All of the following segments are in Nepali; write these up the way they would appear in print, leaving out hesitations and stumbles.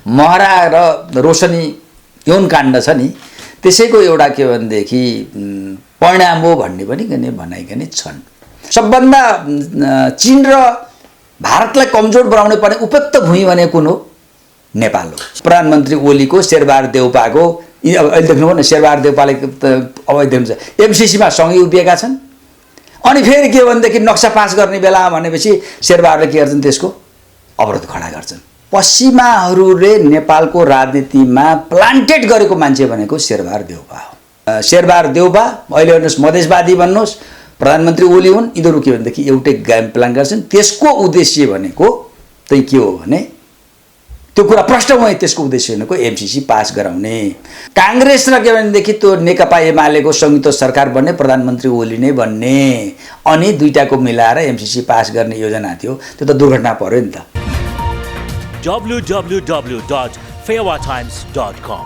महरा र रोशनी यौन काण्ड छ नि त्यसैको एउटा के भनेदेखि परिणाम हो भन्ने पनि भनाइकन छन्। सबभन्दा चीन र भारतलाई कमजोर बनाउने पर्ने उपयुक्त भूमि भने कुन हो? नेपाल हो। प्रधानमन्त्री ओलीको शेरबहादुर देउपाको अहिले देख्नुभयो न, शेरबहादुर देउपाले अब देख्नुहुन्छ एमसीसीमा सँगै उभिएका छन्। अनि फेरि के भनेदेखि नक्सा पास गर्ने बेला भनेपछि शेरबहादुरले के गर्छन्? त्यसको अवरोध खडा गर्छन्। पश्चिमाहरूले नेपालको राजनीतिमा प्लान्टेड गरेको मान्छे भनेको शेरबहादुर देउपा हो। शेरबहादुर देउपा अहिले हेर्नुहोस् मधेसवादी भन्नुहोस्, प्रधानमन्त्री ओली हुन्, यिनीहरू के भनेदेखि एउटै गेम प्लान गर्छन्। त्यसको उद्देश्य भनेको चाहिँ के हो भने त्यो कुरा प्रष्ट भयो। त्यसको उद्देश्य भनेको एमसीसी पास गराउने। काङ्ग्रेस र के भनेदेखि त्यो नेकपा एमालेको संयुक्त सरकार बन्ने, प्रधानमन्त्री ओली नै बन्ने, अनि दुईटाको मिलाएर एमसीसी पास गर्ने योजना थियो। त्यो त दुर्घटना पर्यो नि त। www.fewatimes.com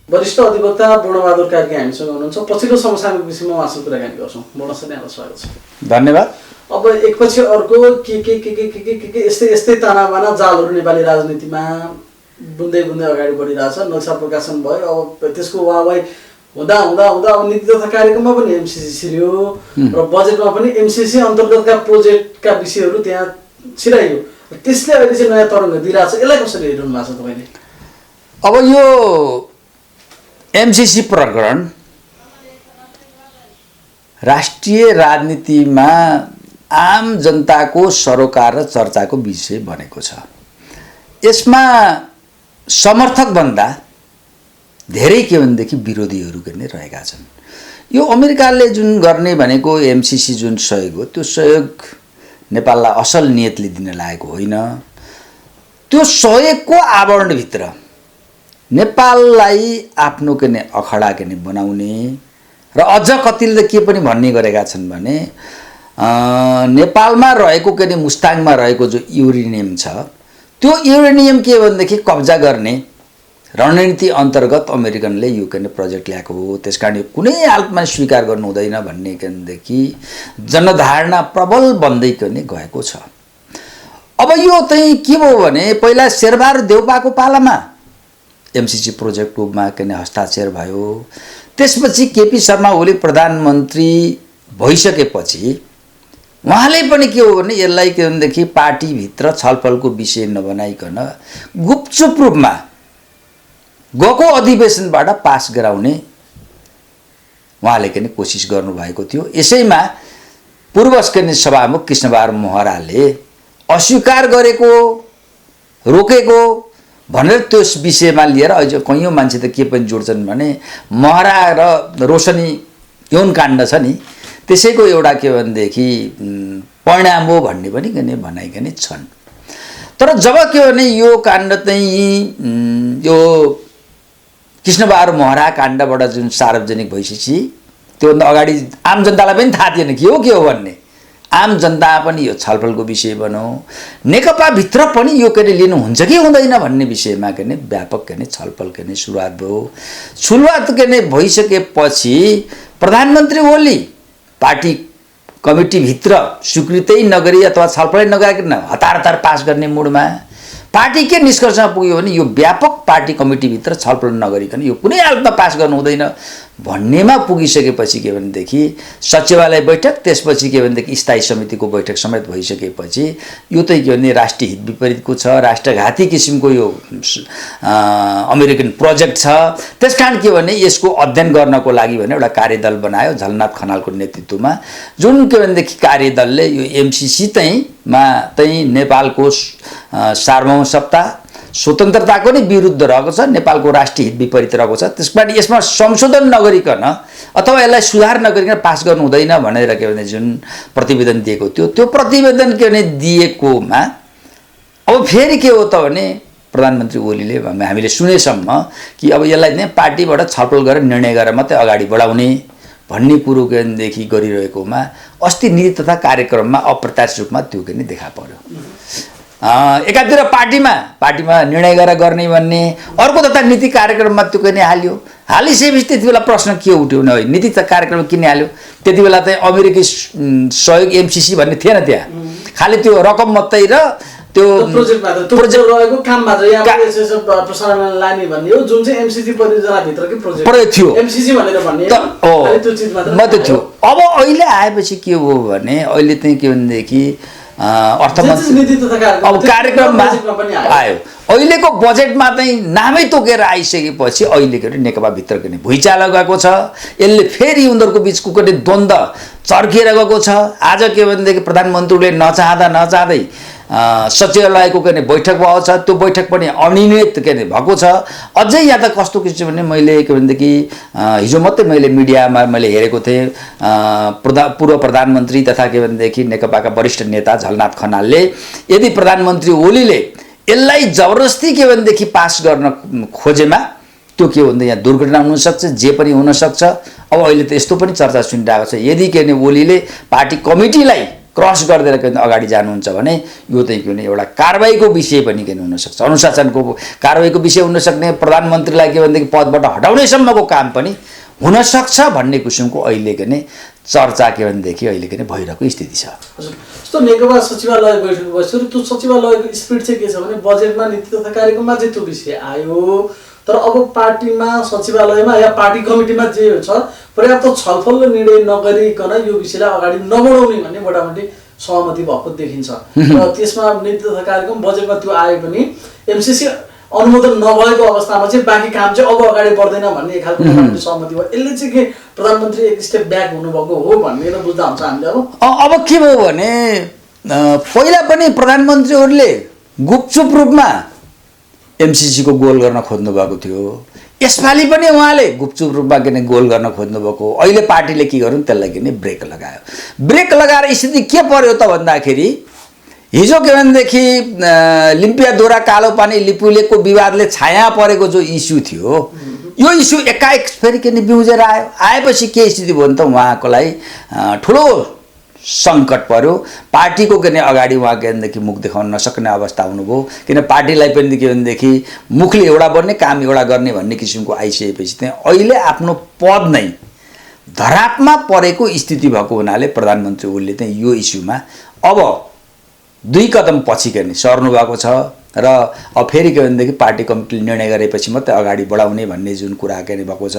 वरिष्ठ अधिवक्ता पूर्णबहादुर कार्की हामीसँग हुनुहुन्छ। पछिल्लो समसामयिक विषयमा उहाँसँग कुराकानी गर्छौँ। पूर्ण सर यहाँलाई स्वागत छ। धन्यवाद। अब एकपछि अर्को के यस्तै तानाबाना जालहरू नेपाली राजनीतिमा बुन्दै बुन्दै अगाडि बढिरहेछ। नक्सा प्रकाशन भयो, अब त्यसको वाहवाही हुँदा हुँदा हुँदा अब नीति तथा कार्यक्रममा पनि एमसीसी छिर्यो र बजेटमा पनि एमसीसी अन्तर्गतका प्रोजेक्टका विषयहरू त्यहाँ छिराइयो। त्यसले अहिले चाहिँ नयाँ तरङ्ग दिइरहेछ। यसलाई कसरी हेर्नु भएको छ तपाईँले? अब यो एमसीसी प्रकरण राष्ट्रिय राजनीतिमा आम जनताको सरोकार र चर्चाको विषय बनेको छ। यसमा समर्थकभन्दा धेरै के भनेदेखि विरोधीहरू पनि रहेका छन्। यो अमेरिकाले जुन गर्ने भनेको एमसीसी जुन सहयोग हो, त्यो सहयोग नेपाललाई असल नियतले दिन लागेको होइन। त्यो सहयोगको आवरणभित्र नेपाललाई आफ्नो अखडा बनाउने र अझ कतिले के पनि भन्ने गरेका छन् भने नेपालमा रहेको मुस्ताङमा रहेको जो युरेनियम छ, त्यो युरेनियम के भनेदेखि कब्जा गर्ने रणनीति अन्तर्गत अमेरिकनले यो प्रोजेक्ट ल्याएको हो। त्यसकारण यो कुनै हालतमा स्वीकार गर्नु हुँदैन भन्ने देखि जनधारणा प्रबल बन्दै गएको छ। अब यो चाहिँ के भयो भने पहिला शेरबहादुर देउपाको पालामा एमसीसी प्रोजेक्टमा हस्ताक्षर भयो। त्यसपछि केपी शर्मा ओली प्रधानमन्त्री भइसकेपछि उहाँले पनि के हो भने यसलाई के भनेदेखि पार्टीभित्र छलफलको विषय नबनाइकन गुपचुप रूपमा गएको अधिवेशनबाट पास गराउने उहाँले कोसिस गर्नुभएको थियो। यसैमा पूर्व सभामुख कृष्णबहादुर महराले अस्वीकार गरेको, रोकेको भनेर त्यो विषयमा लिएर अझ कैयौँ मान्छे त के पनि जोड्छन् भने महरा र रोशनी यौन काण्ड छ नि त्यसैको एउटा के भनेदेखि परिणाम हो भन्ने पनि भनाइकन छन्। तर जब के भने यो काण्ड चाहिँ यो कृष्णबहादुर महरा काण्डबाट जुन सार्वजनिक भइसकेपछि त्योभन्दा अगाडि आम जनतालाई पनि थाहा थिएन के हो भन्ने। आम जनता पनि यो छलफलको विषय बन्यो। नेकपाभित्र पनि यो लिनुहुन्छ कि हुँदैन भन्ने विषयमा व्यापक छलफल सुरुवात भयो। सुरुवात भइसकेपछि प्रधानमन्त्री ओली पार्टी कमिटीभित्र स्वीकृति नगरी अथवा छलफलै नगरिकन हतार पास गर्ने मुडमा पार्टी के निष्कर्षमा पुग्यो भने यो व्यापक पार्टी कमिटीभित्र छलफल नगरिकन यो कुनै हालतमा पास गर्नु हुँदैन भन्नेमा पुगिसकेपछि के भनेदेखि सचिवालय बैठक, त्यसपछि के भनेदेखि स्थायी समितिको बैठक समेत भइसकेपछि यो चाहिँ के भने राष्ट्रिय हित विपरीतको छ, राष्ट्रघाती किसिमको यो अमेरिकन प्रोजेक्ट छ। त्यसकारण के भने यसको अध्ययन गर्नको लागि भने एउटा कार्यदल बनायो झलनाथ खनालको नेतृत्वमा। जुन के भनेदेखि कार्यदलले यो एमसीसी चाहिँ नेपालको सार्वभौमसत्ता स्वतन्त्रताको नै विरुद्ध रहेको छ, नेपालको राष्ट्रिय हित विपरीत रहेको छ। त्यसबाट यसमा संशोधन नगरिकन अथवा यसलाई सुधार नगरिकन पास गर्नु हुँदैन भनेर के भने जुन प्रतिवेदन दिएको थियो, त्यो प्रतिवेदन के भने दिएकोमा अब फेरि के हो त भने प्रधानमन्त्री ओलीले हामीले सुनेसम्म कि अब यसलाई नै पार्टीबाट छलफल गरेर निर्णय गरेर मात्रै अगाडि बढाउने भन्ने कुरो के भनेदेखि गरिरहेकोमा अस्ति नीति तथा कार्यक्रममा अप्रत्याशित रूपमा त्यो के देखा पर्यो। एकातिर पार्टीमा निर्णय गरेर गर्ने भन्ने, अर्को तथा नीति कार्यक्रममा त्यो किन हाल्यो। हालिसकेपछि त्यति बेला प्रश्न के उठ्यो भने नीति कार्यक्रम किन हाल्यो? त्यति बेला चाहिँ अमेरिकी सहयोग एमसीसी भन्ने थिएन, त्यहाँ खालि त्यो रकम मात्रै र त्यो प्रोजेक्टमा त प्रोजेक्ट रहेको काममा चाहिँ यहाँ प्रसारण लाने भन्ने हो जुन चाहिँ एमसीसी परियोजनाभित्रकै प्रोजेक्ट थियो एमसीसी भनेर भन्ने त्यो चिज मात्रै थियो। अब अहिले आएपछि के हो भने अहिले चाहिँ के भनेदेखि अर्थमन्त्री अब कार्यक्रममा आयो। अहिलेको बजेटमा चाहिँ नामै तोकेर आइसकेपछि अहिलेको नेकपाभित्रको नि भुइँचालो गएको छ। यसले फेरि उनीहरूको बिचको पनि द्वन्द्व चर्किएर गएको छ। आज के भनेदेखि प्रधानमन्त्रीले नचाहँदै सचिवालयको के बैठक भएको छ, त्यो बैठक पनि अनियमित के भएको छ। अझै यहाँ त कस्तो किसिम भने मैले के भनेदेखि हिजो मात्रै मैले मिडियामा मैले हेरेको थिएँ, पूर्व प्रधानमन्त्री तथा के भनेदेखि नेकपाका वरिष्ठ नेता झलनाथ खनालले यदि प्रधानमन्त्री ओलीले यसलाई जबरजस्ती के भनेदेखि पास गर्न खोजेमा त्यो के भन्दा यहाँ दुर्घटना हुनसक्छ, जे पनि हुनसक्छ। अब अहिले त यस्तो पनि चर्चा सुनिरहेको छ, यदि के भने ओलीले पार्टी कमिटीलाई क्रस गरिदिएर के अगाडि जानुहुन्छ भने यो चाहिँ के भने एउटा कारबाहीको विषय पनि के हुनसक्छ, अनुशासनको कारबाहीको विषय हुनसक्ने, प्रधानमन्त्रीलाई के भनेदेखि पदबाट हटाउनेसम्मको काम पनि हुनसक्छ भन्ने किसिमको अहिले के भने चर्चा के भनेदेखि अहिले के भइरहेको स्थिति छ। जस्तो नेकपा सचिवालय बैठक बस्यो, त्यो सचिवालयको स्पिरिट चाहिँ के छ भने बजेटमा नीति तथा कार्यक्रममा चाहिँ त्यो विषय आयो, तर अब पार्टीमा सचिवालयमा या पार्टी कमिटीमा जे छ पर्याप्त छलफल र निर्णय नगरिकन यो विषयलाई अगाडि नबढाउने भन्ने मोटामोटी सहमति भएको देखिन्छ। र त्यसमा नीति तथा कार्यक्रम बजेटमा त्यो आए पनि एमसीसी अनुमोदन नभएको अवस्थामा चाहिँ बाँकी काम चाहिँ अब अगाडि बढ्दैन भन्ने एक खालको सहमति भयो। यसले चाहिँ के प्रधानमन्त्री एक स्टेप ब्याक हुनुभएको हो भन्ने बुझ्दा हुन्छ हामीले। अब के भयो भने पहिला पनि प्रधानमन्त्रीहरूले गुपचुप रूपमा एमसीसीको गोल गर्न खोज्नु भएको थियो, यसपालि पनि उहाँले गुपचुप रूपमा किन गोल गर्न खोज्नु भएको। अहिले पार्टीले के गर्नु त्यसलाई किन ब्रेक लगायो। ब्रेक लगाएर स्थिति के पर्यो त भन्दाखेरि हिजो के भनेदेखि लिम्पियादोरा कालोपानी लिपुलेको विवादले छाया परेको जो इस्यु थियो, यो इस्यु एकाएक फेरि किन बिउजेर आयो। आएपछि के स्थिति भयो भने त उहाँको लागि ठुलो सङ्कट पर्यो। पार्टीको के अगाडि उहाँ के भनेदेखि मुख देखाउन नसक्ने अवस्था हुनुभयो, किन पार्टीलाई पनि के भनेदेखि मुखले एउटा बन्ने काम एउटा गर्ने भन्ने किसिमको आइसकेपछि चाहिँ अहिले आफ्नो पद नै धरापमा परेको स्थिति भएको हुनाले प्रधानमन्त्री ओलीले चाहिँ यो इस्युमा अब 2 कदम पछि गर्ने सर्नु भएको छ र अब फेरि के भनेदेखि पार्टी कमिटीले निर्णय गरेपछि मात्रै अगाडि बढाउने भन्ने जुन कुरा के भएको छ।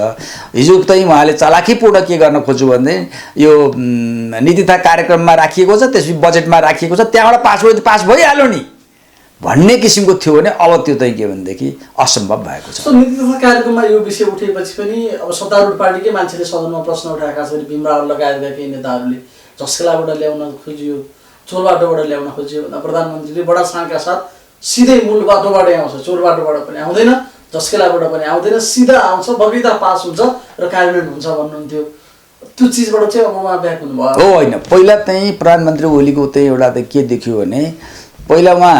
हिजो चाहिँ उहाँले चालाकीपूर्ण के गर्न खोज्यो भने यो नीति तथा कार्यक्रममा राखिएको छ, त्यसपछि बजेटमा राखिएको छ, त्यहाँबाट पास भयो पास भइहाल्यो नि भन्ने किसिमको थियो भने अब त्यो चाहिँ के भनेदेखि असम्भव भएको छ। नीति तथा कार्यक्रममा यो विषय उठेपछि पनि अब सत्तारूढ पार्टीकै मान्छेले सदनमा प्रश्न उठाएका छन्, भीमराव लगायतका केही नेताहरूले झस्केलाबाट ल्याउन खोजियो, चोर बाटोबाट ल्याउन खोजियो भन्दा प्रधानमन्त्रीले बडा शानका साथ सिधै मूल बाटोबाट आउँछ, चोर बाटोबाट पनि आउँदैन, झस्केलाबाट पनि आउँदैन, सिधा आउँछ, बगैँचा पास हुन्छ र कार्यान्वयन हुन्छ भन्नुहुन्थ्यो। त्यो चिजबाट चाहिँ अब उहाँ ब्याक हुनुभयो हो होइन। पहिला चाहिँ प्रधानमन्त्री ओलीको चाहिँ एउटा चाहिँ के देखियो भने पहिला उहाँ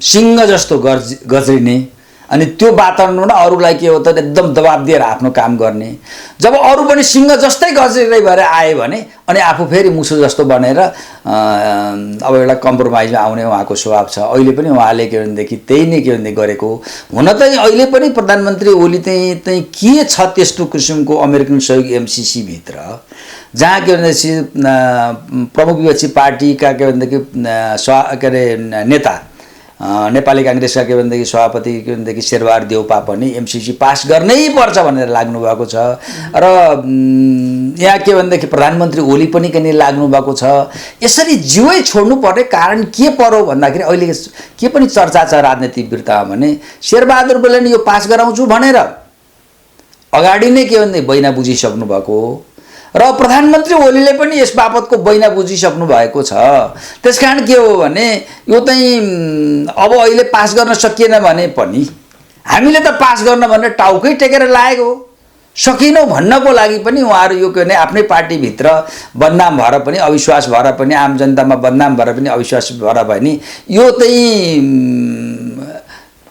सिंह जस्तो गज्रिने अनि त्यो वातावरणमा अरूलाई के हो त एकदम दबाब दिएर आफ्नो काम गर्ने। जब अरू पनि सिंह जस्तै गज्रिँदै भएर आए भने अनि आफू फेरि मुसो जस्तो बनेर अब एउटा कम्प्रोमाइजमा आउने उहाँको स्वभाव छ। अहिले पनि उहाँले के भनेदेखि त्यही नै के भनेदेखि गरेको हुन त अहिले पनि प्रधानमन्त्री ओली चाहिँ के छ त्यस्तो किसिमको अमेरिकन सहयोग एमसीसी भित्र जहाँ के भनेदेखि प्रमुख विपक्षी पार्टीका के भनेदेखि के अरे नेता नेपाली काङ्ग्रेसका के भनेदेखि सभापति के भनेदेखि शेरबहादुर देउपा पनि एमसीसी पास गर्नै पर्छ भनेर लाग्नु भएको छ र यहाँ के भनेदेखि प्रधानमन्त्री ओली पनि के लाग्नु भएको छ। यसरी जिउै छोड्नु पर्ने कारण के पर्यो भन्दाखेरि अहिले के पनि चर्चा छ राजनीतिक वृत्तमा भने शेरबहादुर बेलाले यो पास गराउँछु भनेर अगाडि नै के भन्दै बैना बुझिसक्नु भएको र प्रधानमन्त्री ओलीले पनि यस बापतको बैना बुझिसक्नु भएको छ। त्यसकारण के हो भने यो चाहिँ अब अहिले पास गर्न सकिएन भने पनि हामीले त पास गर्न भनेर टाउकै टेकेर लागेको सकिनौँ भन्नको लागि पनि उहाँहरू यो के भने आफ्नै पार्टीभित्र बदनाम भएर पनि अविश्वास भएर पनि आम जनतामा बदनाम भएर पनि अविश्वास भएर पनि यो चाहिँ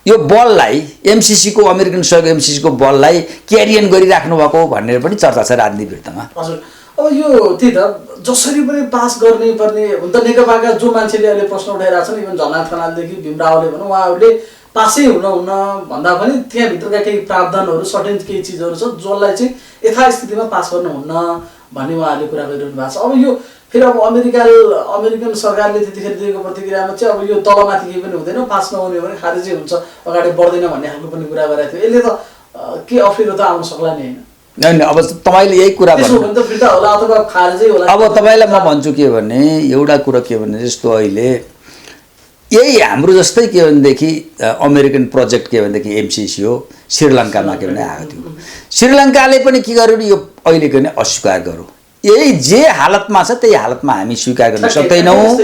यो बललाई एमसीसीको अमेरिकन सहयोग एमसीसीको बललाई क्यारियन गरिराख्नु भएको भनेर पनि चर्चा छ राजनीतिक वृत्तमा। हजुर, अब यो त्यही त जसरी पनि पास गर्ने पर्ने हुन्छ। नेकपाका जो मान्छेले अहिले प्रश्न उठाइरहेको छन्, इभन झलनाथ खनालदेखि भीमरावले भनौँ, उहाँहरूले पासै हुन भन्दा पनि त्यहाँभित्रका केही प्रावधानहरू सर्टेन केही चिजहरू छ जसलाई चाहिँ यथास्थितिमा पास गर्नुहुन्न भन्ने उहाँहरूले कुरा गरिरहनु भएको छ। अब यो फेरि अब अमेरिकन सरकारले त्यतिखेर दिएको प्रतिक्रियामा चाहिँ अब यो तलमाथि केही पनि हुँदैन, पास नहुने हो भने खारेजै हुन्छ, अगाडि बढ्दैन भन्ने खालको पनि कुरा गरेको थियो। यसले त के अप्ठ्यारो त आउन सक्ला नि होइन? अब तपाईँले यही कुरा त्यसो भने त फिर्ता होला अथवा खारेजै होला। अब तपाईँलाई म भन्छु के भने एउटा कुरा के भने जस्तो अहिले यही हाम्रो जस्तै के भनेदेखि अमेरिकन प्रोजेक्ट के भनेदेखि एमसिसी हो, श्रीलङ्कामा के भने आएको थियो। श्रीलङ्काले पनि के गर्यो यो अहिलेको नै अस्वीकार गर्यो। यही जे हालतमा छ त्यही हालतमा हामी स्वीकार गर्न सक्दैनौँ।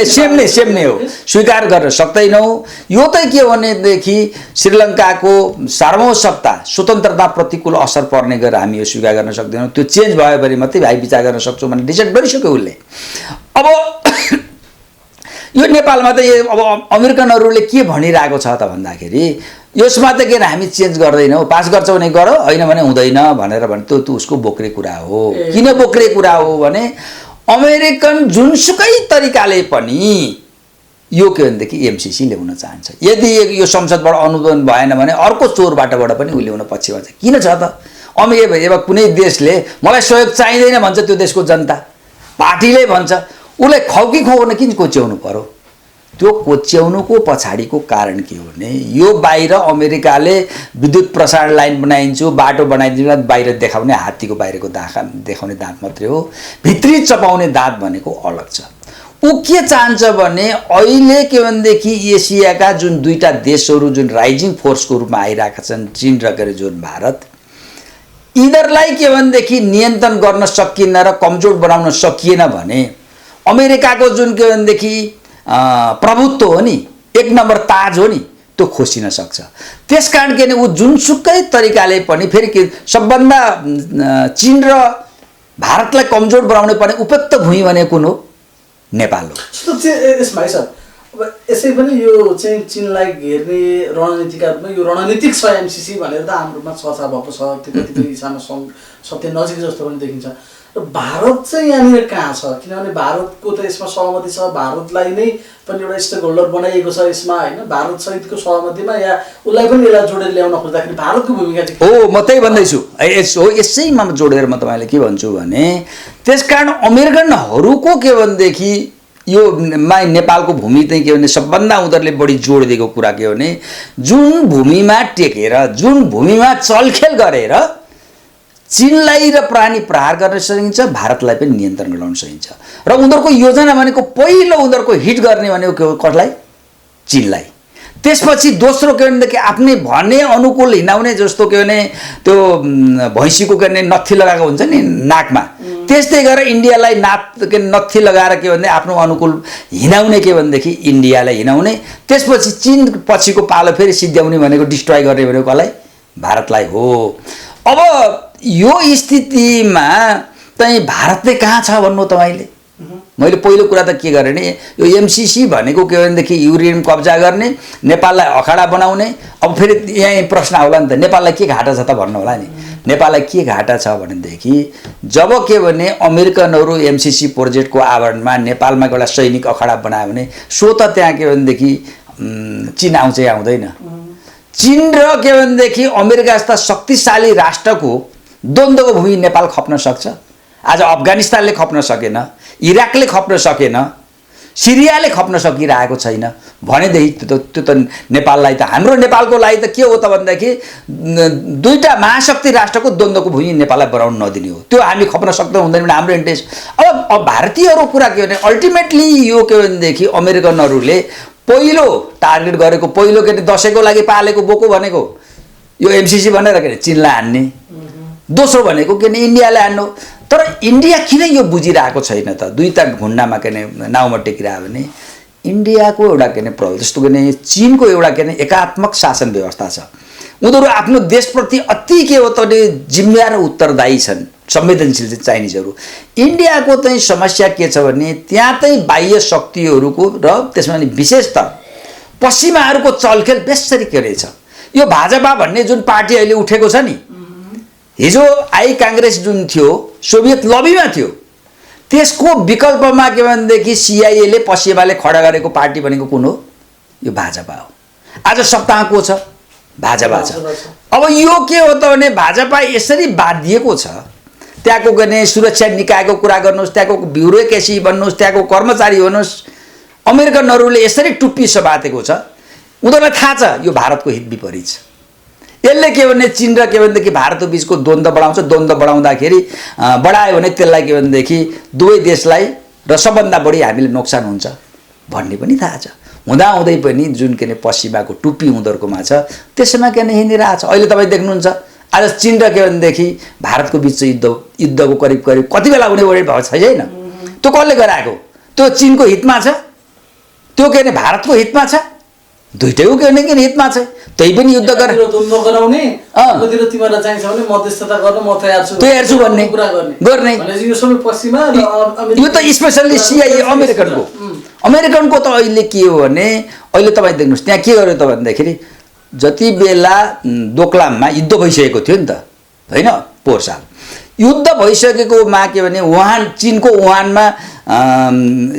सेम नै हो, स्वीकार गर्न सक्दैनौँ। यो त के भनेदेखि श्रीलङ्काको सार्वभौमसत्ता स्वतन्त्रता प्रतिकूल असर पर्ने गरेर हामी यो स्वीकार गर्न सक्दैनौँ। त्यो चेन्ज भयो भने मात्रै भाइ विचार गर्न सक्छौँ भने डिसाइड गरिसक्यो उसले। अब यो नेपालमा त अब अमेरिकनहरूले के भनिरहेको छ त भन्दाखेरि यसमा त के हामी चेन्ज गर्दैनौँ, पास गर्छ भने गर, होइन भने हुँदैन भनेर भने त्यो उसको बोक्रे कुरा हो। किन बोक्रे कुरा हो भने अमेरिकन जुनसुकै तरिकाले पनि यो के भनेदेखि एमसिसी ल्याउन चाहन्छ। यदि यो संसदबाट अनुमोदन भएन भने अर्को चोरबाटबाट पनि उ ल्याउन पछि भन्छ। किन छ त अब कुनै देशले मलाई सहयोग चाहिँदैन भन्छ, त्यो देशको जनता पार्टीले भन्छ, उसलाई खौकी खुवाउन किन कोच्याउनु पर्यो? त्यो कोच्याउनुको पछाडिको कारण के हो भने यो बाहिर अमेरिकाले विद्युत प्रसारण लाइन बनाइदिन्छु, बाटो बनाइदिन्छु, बाहिर देखाउने हात्तीको बाहिरको देखाउने दाँत मात्रै हो। भित्री चपाउने दाँत भनेको अलग छ। ऊ के चाहन्छ भने अहिले के भनेदेखि एसियाका जुन दुईटा देशहरू जुन राइजिङ फोर्सको रूपमा आइरहेका छन्, चीन र जुन भारत, यिनीहरूलाई के भनेदेखि नियन्त्रण गर्न सकिएन र कमजोर बनाउन सकिएन भने अमेरिकाको जुन के भनेदेखि प्रभुत्व हो नि, एक नम्बर ताज हो नि, त्यो खोसिन सक्छ। त्यसकारण के भने ऊ जुनसुकै तरिकाले पनि फेरि के सबभन्दा चीन र भारतलाई कमजोर बनाउनु पर्ने उपयुक्त भूमि भनेको कुन हो? नेपाल हो। यसमा सर अब यसै पनि यो चाहिँ चीनलाई घेर्ने रणनीतिका रूपमा यो रणनीतिक छ एमसिसी भनेर त हाम्रोमा चर्चा भएको छ। त्यो कतिपय हिसाबमा सत्य नजिक जस्तो पनि देखिन्छ। र भारत चाहिँ यहाँनिर कहाँ छ? किनभने भारतको त यसमा सहमति छ, भारतलाई नै पनि एउटा स्टेक होल्डर बनाइएको छ यसमा होइन, भारत सहितको सहमतिमा या उसलाई पनि यसलाई जोडेर ल्याउन खोज्दाखेरि भारतको भूमिका चाहिँ हो। म त्यही भन्दैछु यसैमा जोडेर म तपाईँलाई के भन्छु भने त्यसकारण अमेरिकनहरूको के भनेदेखि यो नेपालको भूमि चाहिँ के भने सबभन्दा उनीहरूले बढी जोड दिएको कुरा के भने जुन भूमिमा टेकेर, जुन भूमिमा चलखेल गरेर चीनलाई र प्राणी प्रहार गर्न सकिन्छ, भारतलाई पनि नियन्त्रण गराउन सकिन्छ। र उनीहरूको योजना भनेको पहिलो उनीहरूको हिट गर्ने भनेको कसलाई? चीनलाई। त्यसपछि दोस्रो के भनेदेखि आफ्नै भने अनुकूल हिँडाउने, जस्तो के भने त्यो भैँसीको के भने नत्थी लगाएको हुन्छ नि नाकमा, त्यस्तै गरेर इन्डियालाई नत्थी लगाएर के भने आफ्नो अनुकूल हिँडाउने, के भनेदेखि इन्डियालाई हिँडाउने। त्यसपछि चीन पछिको पालो फेरि सिद्ध्याउने भनेको डिस्ट्रोय गर्ने भनेको कसलाई? भारतलाई हो। अब यो स्थितिमा चाहिँ भारत चाहिँ कहाँ छ भन्नु तपाईँले? मैले पहिलो कुरा त के गरेँ नि, यो एमसिसी भनेको के भनेदेखि युरेनियम कब्जा गर्ने, नेपाललाई अखाडा बनाउने। अब फेरि यहाँ प्रश्न होला नि त, नेपाललाई के घाटा छ त भन्नु होला नि। नेपाललाई के घाटा छ भनेदेखि जब के भने अमेरिकनहरू एमसिसी प्रोजेक्टको आवरणमा नेपालमा एउटा सैनिक अखाडा बनायो भने सो त त्यहाँ के भनेदेखि चीन आउँछ या आउँदैन? चीन र के भनेदेखि अमेरिका जस्ता शक्तिशाली राष्ट्रको द्वन्द्वको भूमि नेपाल खप्न सक्छ? आज अफगानिस्तानले खप्न सकेन, इराकले खप्न सकेन, सिरियाले खप्न सकिरहेको छैन भनेदेखि त्यो त नेपाललाई त हाम्रो नेपालको लागि त के हो त भनेदेखि दुईटा महाशक्ति राष्ट्रको द्वन्द्वको भूमि नेपाललाई बनाउन नदिने हो। त्यो हामी खप्न सक्दैन, हुँदैन भने हाम्रो इन्ट्रेस्ट। अब भारतीयहरूको कुरा के भने अल्टिमेटली यो के भनेदेखि अमेरिकनहरूले पहिलो टार्गेट गरेको, पहिलो के दसैँको लागि पालेको बोको भनेको यो एमसिसी भनेर के चीनलाई हान्ने, दोस्रो भनेको के इन्डियालाई हान्नु। तर इन्डिया किन यो बुझिरहेको छैन त? दुईटा घुन्डामा के नाउँमा टेकिरह्यो भने इन्डियाको एउटा के प्रभाव, जस्तो के चीनको एउटा के एकात्मक शासन व्यवस्था छ। उनीहरू आफ्नो देशप्रति अति के हो त जिम्मेवार र उत्तरदायी छन्, संवेदनशील चाहिँ चाइनिजहरू। इन्डियाको चाहिँ समस्या के छ भने त्यहाँ चाहिँ बाह्य शक्तिहरूको र त्यसमा नि विशेषतः पश्चिमाहरूको चलखेल बेसरी के रहेछ। यो भाजपा भन्ने जुन पार्टी अहिले उठेको छ नि, हिजो काङ्ग्रेस जुन थियो सोभियत लबीमा थियो, त्यसको विकल्पमा के भनेदेखि सिआइएले पश्चिमाले खडा गरेको पार्टी भनेको कुन हो? यो भाजपा हो। आज सत्तामा को छ? भाजपा छ। अब यो के हो त भने भाजपा यसरी बाँधिएको छ, त्यहाँको के भने सुरक्षा निकायको कुरा गर्नुहोस्, त्यहाँको ब्युरोक्रेसी भन्नुहोस्, त्यहाँको कर्मचारी भन्नुहोस्, अमेरिकनहरूले यसरी टुप्पी समातेको छ। उनीहरूलाई थाहा छ यो भारतको हित विपरीत छ। यसले के भने चीन र के भनेदेखि भारतको बिचको द्वन्द्व बढाउँछ। द्वन्द्व बढाउँदाखेरि बढायो भने त्यसलाई के भनेदेखि दुवै देशलाई र सबभन्दा बढी हामीले नोक्सान हुन्छ भन्ने पनि थाहा छ। हुँदाहुँदै पनि जुन के भने पश्चिमाको टुप्पी उनीहरूकोमा छ त्यसमा के भने हिँडिरहेको छ। अहिले तपाईँ देख्नुहुन्छ आज चीन र के भनेदेखि भारतको बिच युद्धको करिब करिब कति बेला हुने भएको छ छैन। त्यो कसले गराएको? त्यो चीनको हितमा छ, त्यो के भने भारतको हितमा छ, दुइटैको के भने हितमा छ। त्यही पनि युद्ध गरेर द्वन्द्व गराउने, कतितिर तिमीलाई चाहिन्छ भने मध्यस्थता गर्न म तयार छु भन्ने कुरा गर्ने यो सबै पश्चिमा र यो त स्पेसल्ली CIA अमेरिकनको त अहिले के हो भने अहिले तपाईँ देख्नुहोस् त्यहाँ के गर्यो त भन्दाखेरि जति बेला दोकलाममा युद्ध भइसकेको थियो नि त होइन, पोहोर साल युद्ध भइसकेकोमा के भने वुहान चीनको वुहानमा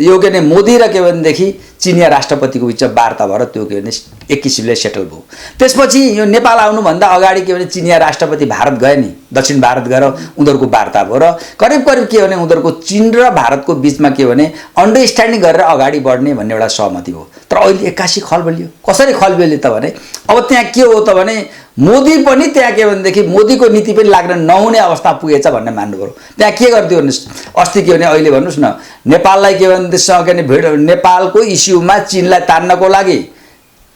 यो के भने मोदी र के भनेदेखि चिनिया राष्ट्रपतिको बिचमा वार्ता भएर त्यो के भने एक किसिमले सेटल भयो। त्यसपछि यो नेपाल आउनुभन्दा अगाडि के भने चिनिया राष्ट्रपति भारत गए नि, दक्षिण भारत गएर उनीहरूको वार्ता भयो र करिब करिब के भने उनीहरूको चीन र भारतको बिचमा के भने अन्डरस्ट्यान्डिङ गरेर अगाडि बढ्ने भन्ने एउटा सहमति हो। तर अहिले 81 खलबलियो। कसरी खलबलियो त भने अब त्यहाँ के हो त भने मोदी पनि त्यहाँ के भनेदेखि मोदीको नीति पनि लाग्न नहुने अवस्था पुगेछ भन्ने मान्नु पऱ्यो। त्यहाँ के गरिदियो भन्नुहोस्, अस्ति के भने अहिले भन्नुहोस् न नेपाललाई के भने त्यससँग के भने नेपालको इस्युमा चीनलाई तान्नको लागि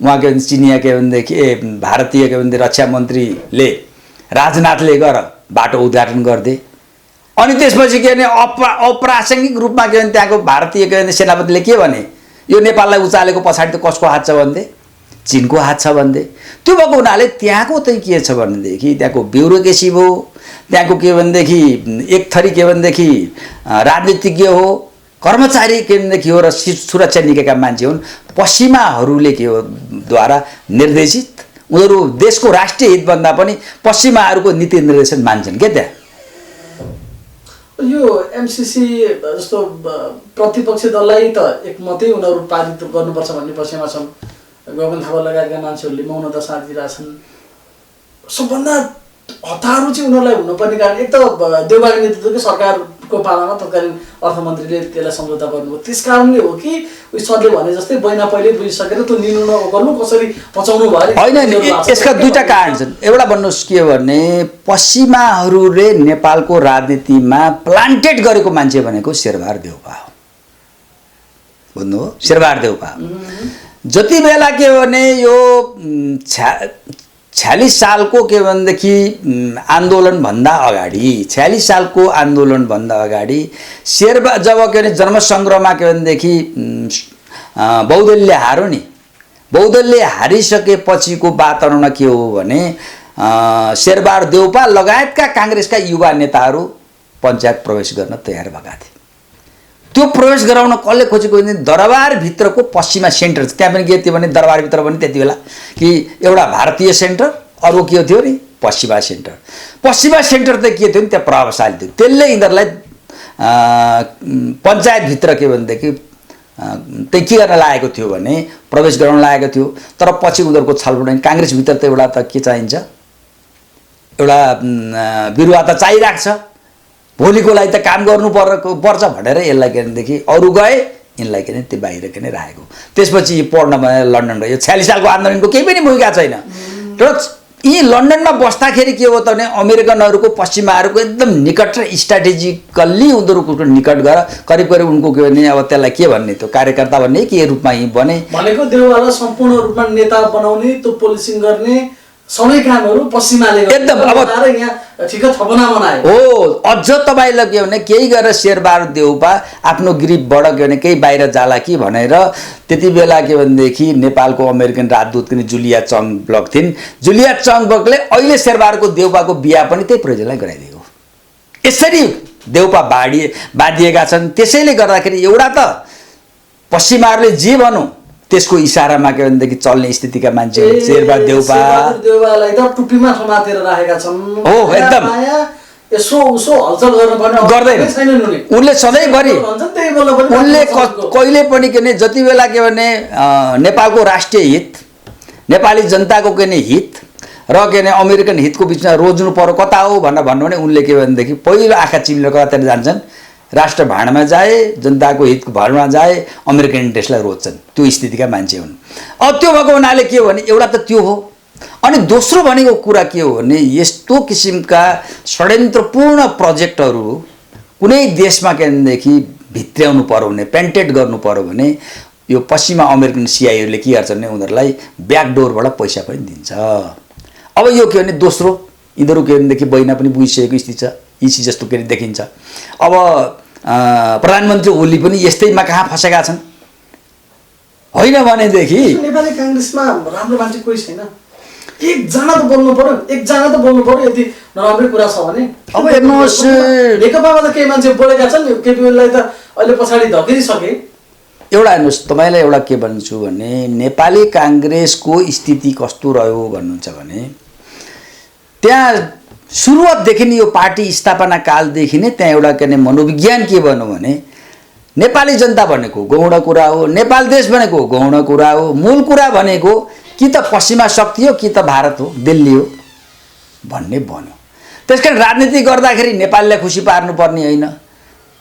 उहाँ के भन्छ चिनिया के भनेदेखि भारतीय के भने रक्षा मन्त्रीले राजनाथले गएर बाटो उद्घाटन गरिदिए। अनि त्यसपछि के भने अप्रासङ्गिक रूपमा के भने त्यहाँको भारतीय के भने सेनापतिले के भने यो नेपाललाई उचालेको पछाडि त कसको हात छ भन्थे, चीनको हात छ भन्थे। त्यो भएको हुनाले त्यहाँको चाहिँ के छ भनेदेखि त्यहाँको ब्युरोक्रेसी भयो, त्यहाँको के भनेदेखि एक थरी के भनेदेखि राजनीतिज्ञ हो, कर्मचारी के भनेदेखि हो र सुरक्षा निकायका मान्छे हुन्। पश्चिमाहरूले के हो द्वारा निर्देशित, उनीहरू देशको राष्ट्रिय हितभन्दा पनि पश्चिमाहरूको नीति निर्देशन मान्छन् क्या। त्यहाँ यो MCC जस्तो प्रतिपक्षी दललाई त एकमतै उनीहरू पारित गर्नुपर्छ भन्ने पक्षमा छन्। गगन थापा लगायतका मान्छेहरूले मौनता साथ दिइरहेछन्। सबभन्दा हतारो चाहिँ उनीहरूलाई हुनुपर्ने कारण एक त देउबाको नेतृत्वकै सरकारको पालामा तत्कालीन अर्थमन्त्रीले त्यसलाई सम्झौता गर्नुभयो। त्यस कारणले हो कि उयो सरले भने जस्तै बहिना पहिले बुझिसकेर त्यो लिनु नगर्नु कसरी पचाउनु भयो होइन। यसका दुईटा कारण छन्। एउटा भन्नुहोस् के भने पश्चिमाहरूले नेपालको राजनीतिमा प्लान्टेड गरेको मान्छे भनेको शेरबहादुर देउपा हो। बुझ्नु हो, शेरबहादुर देउपा जति बेला के भने यो 46 सालको के भनेदेखि आन्दोलनभन्दा अगाडि 46 सालको आन्दोलनभन्दा अगाडि जब के भने जन्मसङ्ग्रहमा के भनेदेखि बौद्धले हार्यो नि, बौद्धले हारिसकेपछिको वातावरण के हो भने शेरबहादुर देउपा लगायतका काङ्ग्रेसका युवा नेताहरू पञ्चायत प्रवेश गर्न तयार भएका थिए। त्यो प्रवेश गराउन कसले खोजेको भने दरबारभित्रको पश्चिमा सेन्टर, त्यहाँ पनि के थियो भने दरबारभित्र पनि त्यति बेला कि एउटा भारतीय सेन्टर, अर्को के थियो नि पश्चिमा सेन्टर। पश्चिमा सेन्टर त के थियो नि त्यहाँ प्रभावशाली थियो। त्यसले यिनीहरूलाई पञ्चायतभित्र के भनेदेखि त्यही के गर्न लागेको थियो भने प्रवेश गराउन लागेको थियो। तर पछि उनीहरूको छलफल काङ्ग्रेसभित्र त एउटा त के चाहिन्छ, एउटा बिरुवा त चाहिरहेको छ, भोलिको लागि त काम गर्नु पर्छ भनेर यसलाई के भनेदेखि अरू गए, यिनलाई के भने त्यो बाहिर के भने राखेको। त्यसपछि पढ्न लन्डन गयो। 46 सालको आन्दोलनको केही पनि भूमिका छैन। र यी लन्डनमा बस्दाखेरि के हो त भने अमेरिकनहरूको पश्चिमाहरूको एकदम निकट र स्ट्राटेजिकल्ली उनीहरूको निकट गएर करिब करिब उनको के भने अब त्यसलाई के भन्ने त्यो कार्यकर्ता भन्ने के रूपमा यी बने भनेको देउवालाई सम्पूर्ण रूपमा नेता बनाउने, त्यो पोलिसिङ गर्ने सबै कामहरू पश्चिमाले एकदम अब यहाँ ठिक थपना बनायो हो। अझ तपाईँलाई के भने केही गरेर शेरबहादुर देउपा आफ्नो ग्रिपबाट के भने केही बाहिर जाला कि भनेर त्यति बेला के भनेदेखि नेपालको अमेरिकन राजदूत पनि जुलिया चङब्लक थिइन्। जुलिया चङब्लकले अहिले शेरबहादुरको देउपाको बिहा पनि त्यही प्रेसिडेन्टलाई गराइदिएको। यसरी देउपा बाँधिएका छन्। त्यसैले गर्दाखेरि एउटा त पश्चिमाहरूले जे भनौँ त्यसको इसारामा के भनेदेखि चल्ने स्थितिका मान्छे शेरबहादुर देउपालाई त टुप्पीमा समातेर राखेका छन्। हो एकदम यसो उसो हलचल गर्दैन उनले सधैँभरि उनले कहिले पनि के भने जति बेला के भने नेपालको राष्ट्रिय हित, नेपाली जनताको के हित र के भने अमेरिकन हितको बिचमा रोज्नु पर्यो कता हो भनेर भन्नु भने उनले के भनेदेखि पहिलो आँखा चिम्लेर कतातिर जान्छन्, राष्ट्र भाँडमा जाए, जनताको हितको भरमा जाए, अमेरिकन इन्ट्रेस्टलाई रोज्छन्। त्यो स्थितिका मान्छे हुन्। अब त्यो भएको हुनाले के हो भने एउटा त त्यो हो, अनि दोस्रो भनेको कुरा के हो भने यस्तो किसिमका षड्यन्त्रपूर्ण प्रोजेक्टहरू कुनै देशमा के भनेदेखि भित्र्याउनु पर्यो भने, पेन्टेट गर्नु पर्यो भने यो पश्चिमा अमेरिकन सिआइएले के गर्छन् भने उनीहरूलाई ब्याकडोरबाट पैसा पनि दिन्छ। अब यो के भने दोस्रो यिनीहरू के भनेदेखि बैना पनि बुझिसकेको स्थिति छ, इसी जस्तो के देखिन्छ। अब प्रधानमन्त्री ओली पनि यस्तैमा कहाँ फँसेका छन्, होइन भनेदेखि नेपाली काङ्ग्रेसमा राम्रो मान्छे कोही छैन, एकजना त बोल्नु पर्यो, एकजना त बोल्नु पर्यो। यदि नराम्रो कुरा छ भने अब हेर्नुहोस्, नेकपामा त केही मान्छे बोलेका छन्, केपी ओलीलाई त अहिले पछाडि धकेलिसके। एउटा हेर्नुहोस्, तपाईँलाई एउटा के भन्छु भने नेपाली काङ्ग्रेसको स्थिति कस्तो रह्यो भन्नुहुन्छ भने त्यहाँ सुरुवातदेखि नै यो पार्टी स्थापना कालदेखि नै त्यहाँ एउटा के मनोविज्ञान के भन्नु भने नेपाली जनता भनेको गौण कुरा हो, नेपाल देश भनेको गौण कुरा हो, मूल कुरा भनेको कि त पश्चिमा शक्ति हो कि त भारत हो, दिल्ली हो भन्ने बन्यो। त्यसकारण राजनीति गर्दाखेरि नेपाललाई खुसी पार्नुपर्ने होइन,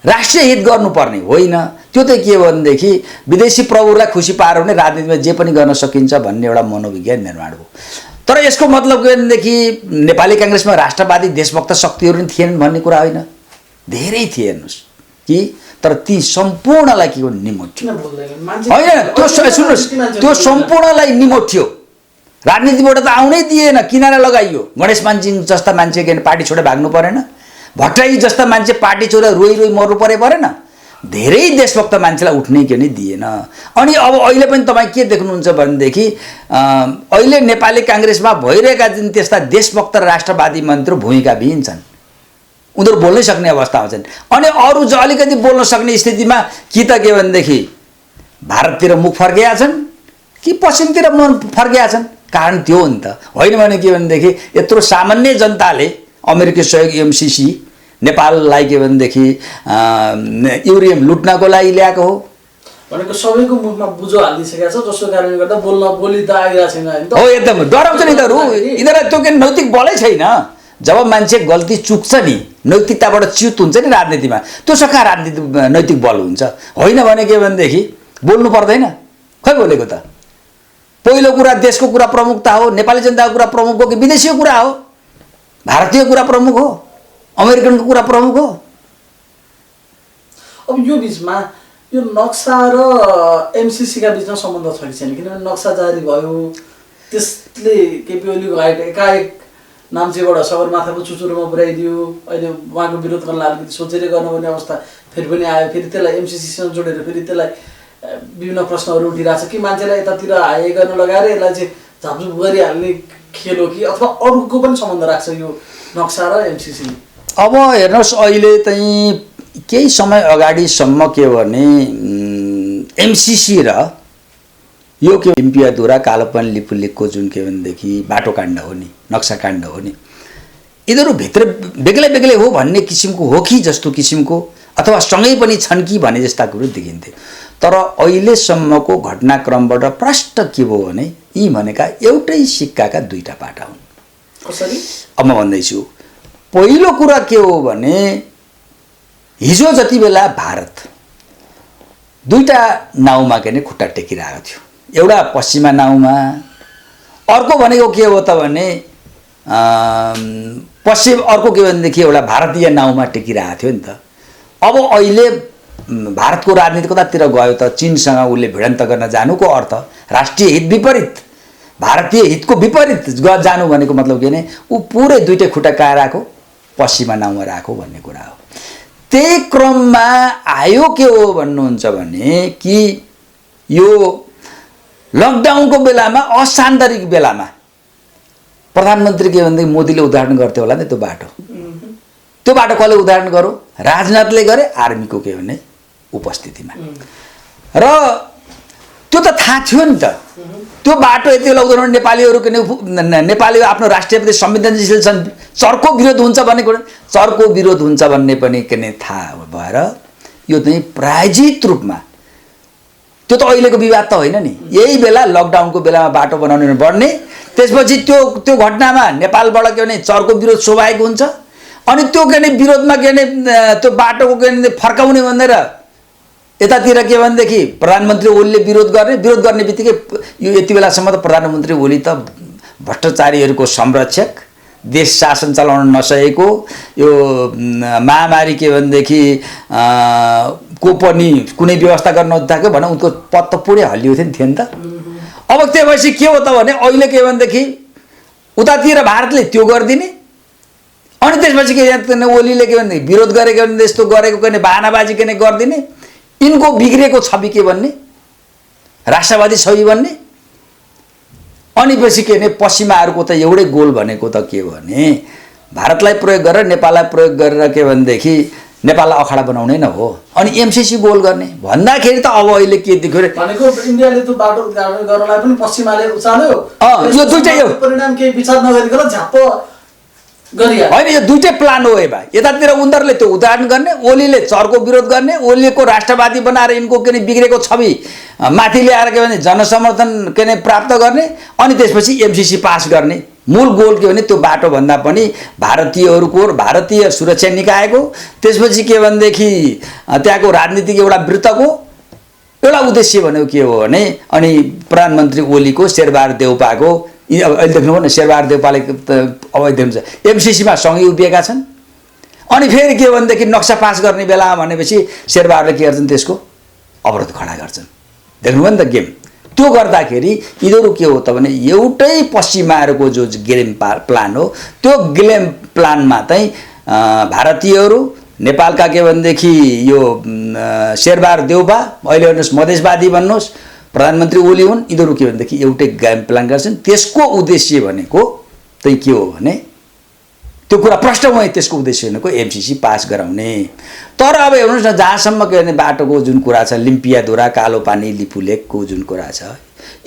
राष्ट्रिय हित गर्नुपर्ने होइन। त्यो त के भनेदेखि विदेशी प्रभुलाई खुसी पार्यो भने राजनीतिमा जे पनि गर्न सकिन्छ भन्ने एउटा मनोविज्ञान निर्माण हो। तर यसको मतलब के भनेदेखि नेपाली काङ्ग्रेसमा राष्ट्रवादी देशभक्त शक्तिहरू पनि थिएनन् भन्ने कुरा होइन, धेरै थिए हेर्नुहोस् कि, तर ती सम्पूर्णलाई के हो निमोठ्यो होइन। त्यो सुन्नुहोस्, त्यो सम्पूर्णलाई निमोठ्यो, राजनीतिबाट त आउनै दिएन, किनारा लगाइयो। गणेश मानसिंह जस्ता मान्छे के पार्टी छोडेर भाग्नु परेन, भट्टराई जस्ता मान्छे पार्टी छोडेर रोइ रोइ मर्नु परेन, धेरै देशभक्त मान्छेलाई उठ्नै के नि दिएन। अनि अब अहिले पनि तपाईँ के देख्नुहुन्छ भनेदेखि अहिले नेपाली काङ्ग्रेसमा भइरहेका जुन त्यस्ता देशभक्त र राष्ट्रवादी मन्त्री भूमिकाविहीन छन्, उनीहरू बोल्नै सक्ने अवस्थामा छन्। अनि अरू जो अलिकति बोल्न सक्ने स्थितिमा कि त के भनेदेखि भारततिर मुख फर्केका छन् कि पश्चिमतिर मुख फर्केका छन्। कारण त्यो हो नि त, होइन भने के भनेदेखि यत्रो सामान्य जनताले अमेरिकी सहयोग एमसिसी नेपाललाई के भनेदेखि युरेनियम लुट्नको लागि ल्याएको हो भनेको सबैको मुखमा बुझो हालिसकेको छ, जसको कारणले गर्दा बोली त आइरहेको छैन हो। एकदम डराउँछ नि यिनीहरू, यिनीहरूलाई त्यो के नैतिक बलै छैन। जब मान्छे गल्ती चुक्छ नि, नैतिकताबाट च्युत हुन्छ नि राजनीतिमा, त्यो सका राजनीति नैतिक बल हुन्छ। होइन भने के भनेदेखि बोल्नु पर्दैन, खै बोलेको त। पहिलो कुरा देशको कुरा प्रमुखता हो, नेपाली जनताको कुरा प्रमुख हो कि विदेशीको कुरा हो, भारतीय कुरा प्रमुख हो, अमेरिकनको कुरा प्रमुख हो। अब यो बिचमा यो नक्सा र एमसिसीका बिचमा सम्बन्ध छ कि छैन? किनभने नक्सा जारी भयो, त्यसले केपी ओलीको हाइट एकाएक नाम्चीबाट सगरमाथाको चुचुरोमा पुर्याइदियो। अहिले उहाँको विरोध गर्न अलिकति सोचेर गर्नुपर्ने अवस्था फेरि पनि आयो। फेरि त्यसलाई एमसिसीसँग जोडेर फेरि त्यसलाई विभिन्न प्रश्नहरू उठिरहेछ कि मान्छेलाई यतातिर हाई गर्न लगाएर यसलाई चाहिँ झापझुप गरिहाल्ने खेल हो कि अथवा अरूको पनि सम्बन्ध राख्छ यो नक्सा र एमसिसी? अब हेर्नुहोस्, अहिले चाहिँ केही समय अगाडिसम्म के भने एमसिसी र यो के इम्पियादुरा कालोपानी लिपुलेकको जुन के भनेदेखि बाटोकाण्ड हो नि, नक्साकाण्ड हो नि, यिनीहरू भित्र बेग्लै बेग्लै हो भन्ने किसिमको हो कि जस्तो किसिमको, अथवा सँगै पनि छन् कि भने जस्ता कुरो देखिन्थे। तर अहिलेसम्मको घटनाक्रमबाट प्रष्ट के भयो भने यी भनेका एउटै सिक्काका दुईटा पाटा हुन्। कसरी? अब म भन्दैछु। पहिलो कुरा के हो भने हिजो जति बेला भारत दुईटा नाउँमा के नै खुट्टा टेकिरहेको थियो, एउटा पश्चिमा नाउँमा, अर्को भनेको के हो त भने अर्को के भनेदेखि एउटा भारतीय नाउँमा टेकिरहेको थियो नि त। अब अहिले भारतको राजनीति कतातिर गयो त? चीनसँग उसले भिडन्त गर्न जानुको अर्थ राष्ट्रिय हित विपरीत, भारतीय हितको विपरीत जानु भनेको मतलब के भने ऊ पुरै दुईटै खुट्टा कहाँ राख्यो? पश्चिमा नाउँमा राख्यो भन्ने कुरा हो। त्यही क्रममा आयो के हो भन्नुहुन्छ भने कि यो लकडाउनको बेलामा, असान्दर्भिक बेलामा प्रधानमन्त्री के भनेदेखि मोदीले उदाहरण गर्थ्यो होला नि त्यो बाटो। त्यो बाटो कसले उदाहरण गरौँ? राजनाथले गरे, आर्मीको के भने उपस्थितिमा। र त्यो त थाहा थियो नि त, त्यो बाटो यति बेला उदाहरण नेपालीहरू के नेपाली आफ्नो राष्ट्रिय संवेदनशील छन्, चर्को विरोध हुन्छ भन्ने कुरा, चर्को विरोध हुन्छ भन्ने पनि के नै थाहा भएर यो चाहिँ प्रायोजित रूपमा, त्यो त अहिलेको विवाद त होइन नि, यही बेला लकडाउनको बेलामा बाटो बनाउने बढ्ने, त्यसपछि त्यो घटनामा नेपालबाट के भने चर्को विरोध स्वाभाविक हुन्छ अनि त्यो के भने विरोधमा के भने त्यो बाटोको के भने फर्काउने भनेर यतातिर के भनेदेखि प्रधानमन्त्री ओलीले विरोध गर्ने बित्तिकै यो यति बेलासम्म त प्रधानमन्त्री ओली त भ्रष्टाचारीहरूको संरक्षक देश शासन चलाउन नसकेको यो महामारी के भनेदेखि को पनि कुनै व्यवस्था गर्न नदिएको भने उनको पद त पुरै हल्लियो थियो नि त अब त्यो भएपछि के हो त भने अहिले के भनेदेखि उतातिर भारतले त्यो गरिदिने अनि त्यसपछि के ओलीले के भने विरोध गरेको भने यस्तो गरेको के बहानाबाजी के गरिदिने यिनको बिग्रेको छवि के भन्ने राष्ट्रवादी छवि भन्ने अनि पछि के भने पश्चिमाहरूको त एउटै गोल भनेको त के भने भारतलाई प्रयोग गरेर नेपाललाई प्रयोग गरेर के भनेदेखि नेपाललाई अखाडा बनाउने न हो अनि एमसीसी गोल गर्ने भन्दाखेरि त अब अहिले के देख्यो भनेको इन्डियाले त्यो बाटो उद्घाटन गर्नलाई पनि पश्चिमाले उचाल्यो यो दुईटै हो परिणाम केही विचार नगरिकन झ्याप्प गरिया होइन यो दुईटै प्लान हो बा यतातिर उनीहरूले त्यो उद्घाटन गर्ने ओलीले चरको विरोध गर्ने ओलीको राष्ट्रवादी बनाएर यिनको के बिग्रेको छवि माथि ल्याएर के भने जनसमर्थन के प्राप्त गर्ने अनि त्यसपछि एमसीसी पास गर्ने मूल गोल के भने त्यो बाटो भन्दा पनि भारतीयहरूको भारतीय सुरक्षा निकायको त्यसपछि के भनेदेखि त्यहाँको राजनीतिक एउटा वृत्तको एउटा उद्देश्य भनेको के हो भने अनि प्रधानमन्त्री ओलीको शेरबहादुर देउपाको अहिले देख्नुभयो न शेरबहादुर देउपाले अब देख्नुहुन्छ एमसीसीमा सँगै उभिएका छन् अनि फेरि के भनेदेखि नक्सा पास गर्ने बेलामा भनेपछि शेरबहादुरले के गर्छन् त्यसको अवरोध खडा गर्छन् देख्नुभयो नि त गेम त्यो गर्दाखेरि यिनीहरू के हो त भने एउटै पश्चिमाहरूको जो गेम प्लान हो त्यो गेम प्लानमा चाहिँ भारतीयहरू नेपालका के भनेदेखि यो शेरबहादुर देउपा अहिले भन्नुहोस् मधेसवादी भन्नुहोस् प्रधानमन्त्री ओली हुन् यिनीहरू के भनेदेखि एउटै गेम प्लान गर्छन् त्यसको उद्देश्य भनेको चाहिँ के हो भने त्यो कुरा प्रष्ट भयो त्यसको उद्देश्य भनेको एमसीसी पास गराउने तर अब हेर्नुहोस् न जहाँसम्म के भने बाटोको जुन कुरा छ लिम्पियाधुरा कालोपानी लिपुलेकको जुन कुरा छ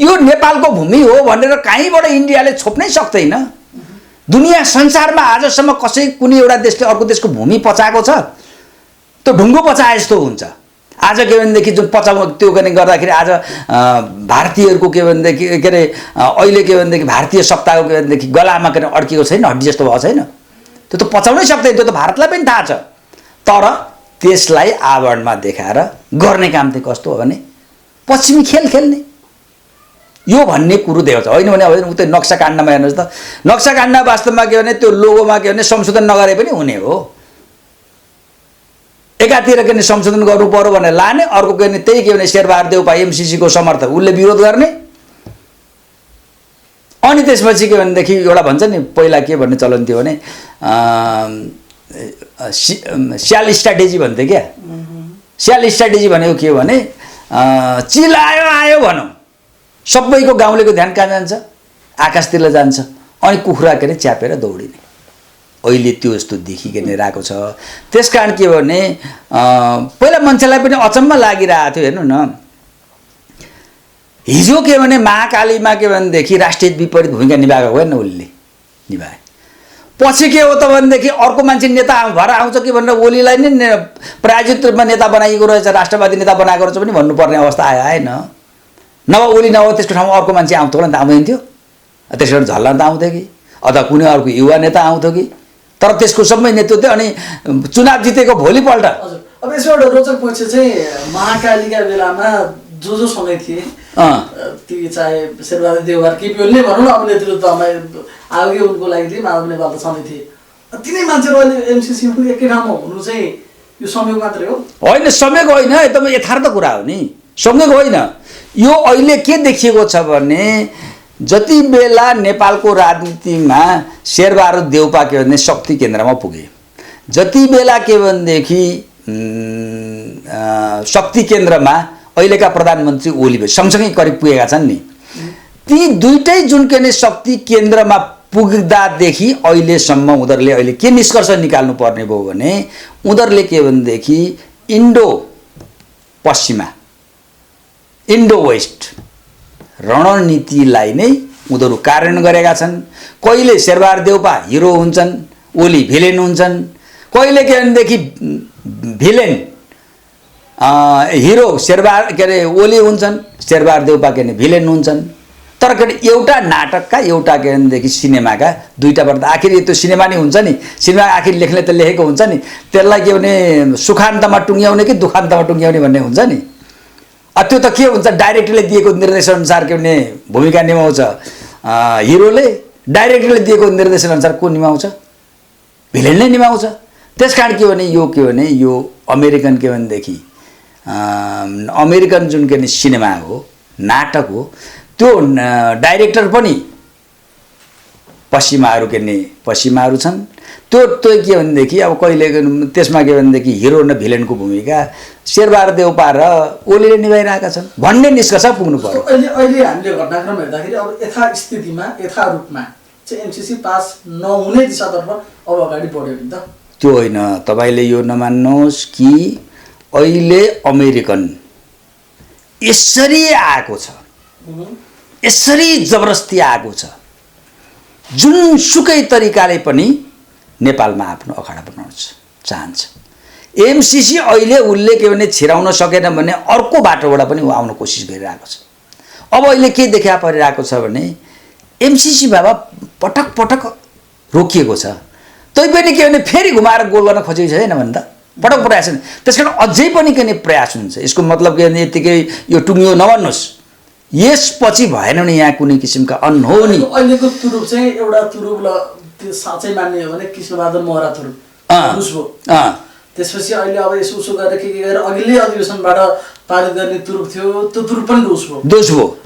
यो नेपालको भूमि हो भनेर कहीँबाट इन्डियाले छोप्नै सक्दैन दुनियाँ संसारमा आजसम्म कसै कुनै एउटा देशले अर्को देशको भूमि पचाएको छ त्यो ढुङ्गो पचाए जस्तो हुन्छ आज के भनेदेखि जुन पचाउ त्यो गर्ने गर्दाखेरि आज भारतीयहरूको के भनेदेखि के अरे अहिले के भनेदेखि भारतीय सत्ताको के भनेदेखि गलामा के अड्किएको छैन हड्डी जस्तो भएको छैन त्यो त पचाउनै सक्दैन त्यो त भारतलाई पनि थाहा छ तर त्यसलाई आवरणमा देखाएर गर्ने काम चाहिँ कस्तो हो भने पश्चिमी खेल खेल्ने यो भन्ने कुरो देखाउँछ होइन भने अब उतै नक्सा काण्डमा हेर्नुहोस् त नक्सा काण्ड वास्तवमा के भने त्यो लोगोमा के भने संशोधन नगरे पनि हुने हो एकातिर के संशोधन गर्नु पर्यो भनेर लाने अर्को के त्यही के भने शेरबहादुर देउपा एमसीसीको समर्थक उसले विरोध गर्ने अनि त्यसपछि के भनेदेखि एउटा भन्छ नि पहिला के भन्ने चलन थियो भने स्याल स्ट्राटेजी भन्थे क्या स्याल स्ट्राटेजी भनेको के हो भने चिलायो आयो भनौँ सबैको गाउँलेको ध्यान कहाँ जान्छ आकाशतिर जान्छ अनि कुखुरा के च्यापेर दौडिने अहिले त्यो यस्तो देखिकन रहेको छ त्यसकारण के भने पहिला मान्छेलाई पनि अचम्म लागिरहेको थियो हेर्नु न हिजो के भने महाकालीमा के भनेदेखि राष्ट्रिय विपरीत भूमिका निभाएको होइन उसले निभाए पछि के हो त भनेदेखि अर्को मान्छे नेता भएर आउँछ कि भनेर ओलीलाई नै प्रायोजित रूपमा नेता बनाइएको रहेछ राष्ट्रवादी नेता बनाएको रहेछ पनि भन्नुपर्ने अवस्था आयो आएन नभए ओली नभए त्यसको ठाउँमा अर्को मान्छे आउँथ्यो होला नि त आउँदैन थियो त्यसो कारण झल्ला त आउँथ्यो कि अथवा कुनै अर्को युवा नेता आउँथ्यो कि तर त्यसको सबै नेतृत्व अनि चुनाव जितेको भोलिपल्ट हजुर अब यसमा एउटा रोचक पक्ष चाहिँ महाकालीका बेलामा जो सँगै थिए ती चाहे शेरबहादुर देउवा केपी ओलीले भनौँ न अब नेतृत्वमा आगे उनको लागि थिए माधव नेपाल त सधैँ थिए तिनै मान्छेहरू अहिले एमसीसीमा एकै ठाउँमा हुनु चाहिँ यो संयोग मात्रै हो होइन संयोग होइन एकदम यथार्थ कुरा हो नि संयोग होइन यो अहिले के देखिएको छ भने जति बेला नेपालको राजनीतिमा शेरबहादुर देउपा के भने शक्ति केन्द्रमा पुगे जति बेला के भनेदेखि शक्ति केन्द्रमा अहिलेका प्रधानमन्त्री ओली सँगसँगै करिब पुगेका छन् नि ती दुईटै जुन के भने शक्ति केन्द्रमा पुग्दादेखि अहिलेसम्म उनीहरूले अहिले के निष्कर्ष निकाल्नु पर्ने भयो भने उनीहरूले के भनेदेखि इन्डो पश्चिमा इन्डो वेस्ट रणनीतिलाई नै उनीहरू कार्यान्वयन गरेका छन् कहिले शेरबहादुर देउपा हिरो हुन्छन् ओली भिलेन हुन्छन् कहिले के भनेदेखि भिलेन हिरो शेरबहादुर के अरे ओली हुन्छन् शेरबहादुर देउपा के भने भिलेन हुन्छन् तर के एउटा नाटकका एउटा के भनेदेखि सिनेमाका दुईटा पर्दा आखिर त्यो सिनेमा नै हुन्छ नि, सिनेमा आखिर लेख्ने त लेखेको हुन्छ नि, त्यसलाई के भने सुखान्तमा टुङ्ग्याउने कि दुखान्तमा टुङ्ग्याउने भन्ने हुन्छ नि। त्यो त के हुन्छ, डाइरेक्टरले दिएको निर्देशनअनुसार के भने भूमिका निभाउँछ हिरोले, डाइरेक्टरले दिएको निर्देशनअनुसार को निभाउँछ, भिलेन नै निभाउँछ। त्यसकारण के भने यो अमेरिकन के भनेदेखि अमेरिकन जुन के सिनेमा हो, नाटक हो, त्यो डाइरेक्टर पनि पश्चिमाहरू छन्। त्यो के भनेदेखि अब कहिले त्यसमा के भनेदेखि हिरो र भिलेनको भूमिका शेरबहादुर देउपा र ओलीले निभाइरहेका छन् भन्ने निष्कर्ष पुग्नु पर्यो। अहिले हामीले घटनाक्रम हेर्दाखेरि अब यथास्थितिमा यथारूपमा चाहिँ एमसिसी पास नहुने दिशातर्फ अब अगाडि बढ्यो नि त। त्यो होइन, तपाईँले यो नमान्नुहोस् कि अहिले अमेरिकन यसरी आएको छ, यसरी जबरजस्ती आएको छ, जुनसुकै तरिकाले पनि नेपालमा आफ्नो अखाडा बनाउन चाहन्छ। एमसिसी अहिले उसले के भने छिराउन सकेन भने अर्को बाटोबाट पनि ऊ आउन कोसिस गरिरहेको छ। अब अहिले के देखा परिरहेको छ भने एमसिसी बाबा पटक पटक रोकिएको छ, तैपनि के भने फेरि घुमाएर गोल गर्न खोजेको छैन भने त पटक प्रयास छैन। त्यसकारण अझै पनि के भने प्रयास हुन्छ। यसको मतलब के भने यतिकै यो टुङ्ग्यो नभन्नुहोस्, यसपछि भएन भने यहाँ कुनै किसिमका अनहोनी। अहिलेको तुरुप चाहिँ एउटा तुरुप साँच्चै मान्ने हो भने कृष्णबहादुर महरा तुरुप रुसबो। त्यसपछि अहिले अब यसो उसो गरेर के गरेर अघिल्लै अधिवेशनबाट पारित गर्ने तुरुप थियो, त्यो तुरुप पनि दोष भयो।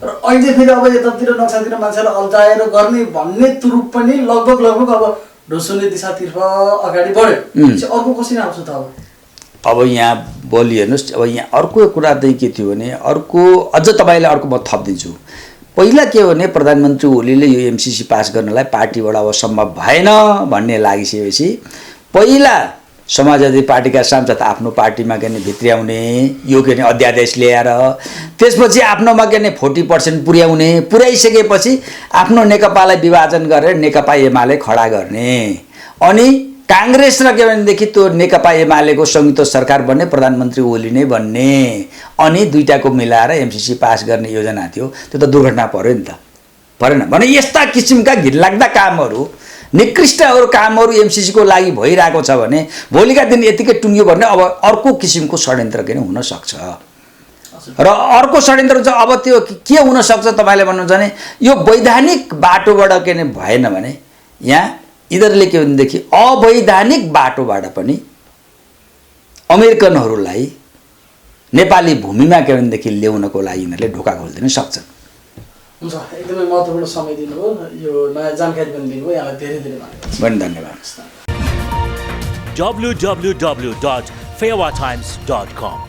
र अहिले फेरि अब यतातिर नक्सातिर मान्छेलाई अल्झाएर गर्ने भन्ने तुरुप पनि लगभग अब ढोसुने दिशातर्फ अगाडि बढ्यो। अर्को कसरी आउँछ त अब यहाँ बोली हेर्नुहोस्। अब यहाँ अर्को कुरा चाहिँ के थियो भने अर्को अझ तपाईँलाई अर्को म थपिदिन्छु। पहिला के हो भने प्रधानमन्त्री ओलीले यो एमसिसी पास गर्नलाई पार्टीबाट अब सम्भव भएन भन्ने लागिसकेपछि पहिला समाजवादी पार्टीका सांसद आफ्नो पार्टीमा के भित्र्याउने, यो के अध्यादेश ल्याएर त्यसपछि आफ्नोमा के 40% पुर्याइसकेपछि आफ्नो नेकपालाई विभाजन गरेर नेकपा एमाले खडा गर्ने, अनि काङ्ग्रेस र के भनेदेखि त्यो नेकपा एमालेको संयुक्त सरकार बन्ने, प्रधानमन्त्री ओली नै बन्ने, अनि दुईटाको मिलाएर एमसिसी पास गर्ने योजना थियो। त्यो त दुर्घटना पर्यो नि त, परेन भने यस्ता किसिमका घिनलाग्दा कामहरू, निकृष्टहरू कामहरू एमसिसीको लागि भइरहेको छ भने भोलिका दिन यतिकै टुङ्ग्यो भने अब अर्को किसिमको षड्यन्त्र के हुन सक्छ। र अर्को षड्यन्त्र चाहिँ अब त्यो के हुन सक्छ तपाईँले भन्नुहुन्छ भने यो वैधानिक बाटोबाट के भएन भने यहाँ यिनीहरूले के भनेदेखि अवैधानिक बाटोबाट पनि अमेरिकनहरूलाई नेपाली भूमिमा के भनेदेखि ल्याउनको लागि यिनीहरूले ढोका खोलिदिन सक्छन्। हुन्छ, एकदमै महत्त्वपूर्ण समय दिनुभयो, यो नयाँ जानकारी पनि दिनुभयो, यहाँलाई धेरै धेरै धन्यवाद। www.fairwatimes.com